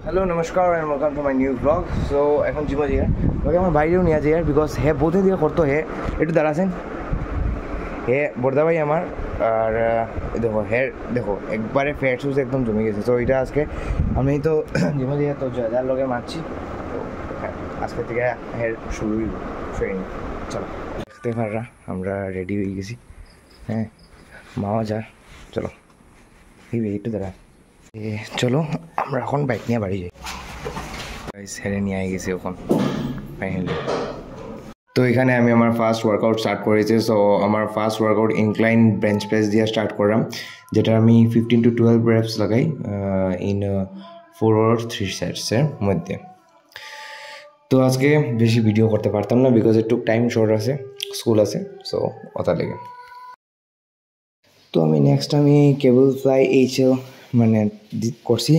Hello, namaskar and welcome to my new vlog. So, এখন জিমে যাই ওকে আমার বাইরেও নিয়ে যাই বিকজ হে বোধে দিয়ে করতো হে একটু দাঁড়াছেন হে বর্দা ভাই আমার আর দেখো হের দেখো একবারে ফ্যাট শুজ একদম জমে গেছে তো এটা আজকে আমি তো জিমে যাই তো যার লগে মারছি তো আজকে থেকে হের শুরুই ট্রেনিং চলো দেখতে পাররা আমরা রেডি হয়ে গেছি হ্যাঁ মামা যা চলো একটু দাঁড়া চলো আমরা এখন বাইক নিয়ে বাড়ি যাই হেরে নিয়ে গেছি এখন ফাইনালি তো এখানে আমি আমার ফার্স্ট ওয়ার্কআউট স্টার্ট করেছি সো আমার first workout incline bench press দিয়ে স্টার্ট করলাম যেটা আমি 15 to 12 reps লাগাই ইন 4 or 3 সেটসের মধ্যে তো আজকে বেশি ভিডিও করতে পারতাম না বিকজ একটু টাইম শর্ট আছে স্কুল আছে সো ওটা লেগে তো আমি নেক্সট আমি কেবল ফ্লাই এইচএল মানে করছি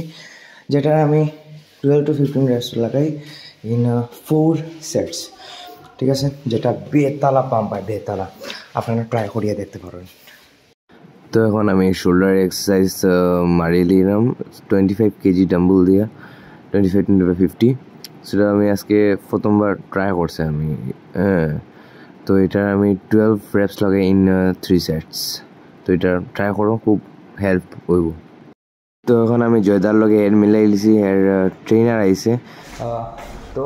যেটা আমি 12 to 15 reps লাগাই ইন 4 সেটস ঠিক আছে যেটা বেতালা পাম্প হয় বেতালা আপনারা ট্রাই করিয়ে দেখতে পারেন তো এখন আমি শোল্ডার এক্সারসাইজ মারিয়ে নিলাম 25 কেজি ডাম্বল দিয়ে 25-50 সেটা আমি আজকে প্রথমবার ট্রাই করছি আমি হ্যাঁ তো এটা আমি 12 reps লাগাই ইন 3 সেটস তো এটা ট্রাই করো খুব হেল্প হইব তো এখন আমি জয়দার লগে এর মিলাই লিছি এর ট্রেনার আইছে তো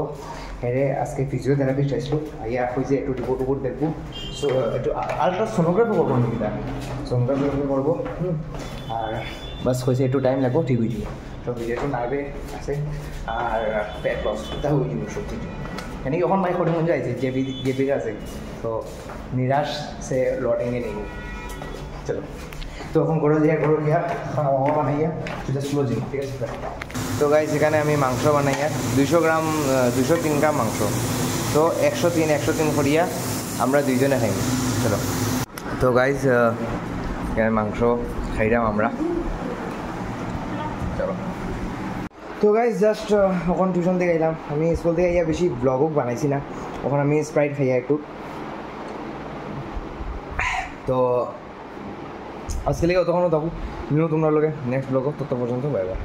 হেরে আজকে ফিজিওথেরাপিস্ট আসলো আইয়া কইছে একটু রিপোর্ট দেখবো সো একটু আলট্রা সোনোগ্রাফি করবো নাকি তা সোনোগ্রাফি করবো আর বাস কইছে একটু টাইম লাগবো ঠিক হয়ে যাবো তো যেহেতু নার্ভে আছে আর ফ্যাট লস তা হয়ে যাবো সব কিছু এনে এখন মাই করে মনে যাইছে জেপির আছে তো নিরাশ সে লটেঙ্গে নেই চলো তো এখন করে দিয়ে খাওয়া বানাইয়া সেটা স্লো জিম ঠিক আছে তো গাইজ এখানে আমি মাংস বানাইয়া 200 গ্রাম 203 গ্রাম মাংস তো 103 করিয়া আমরা দুইজনে খাই চলো তো গাইজ এখানে মাংস খাইলাম আমরা চলো তো গাইজ জাস্ট এখন টিউশন থেকে এলাম আমি স্কুল থেকে আইয়া বেশি ব্লগও বানাইছি না ওখানে আমি স্প্রাইট খাইয়া একটু তো আজকে লেগে তখনও থাকুক নিও তোমরা লোকে নেক্সট ব্লগও তত পর্যন্ত বাই বাই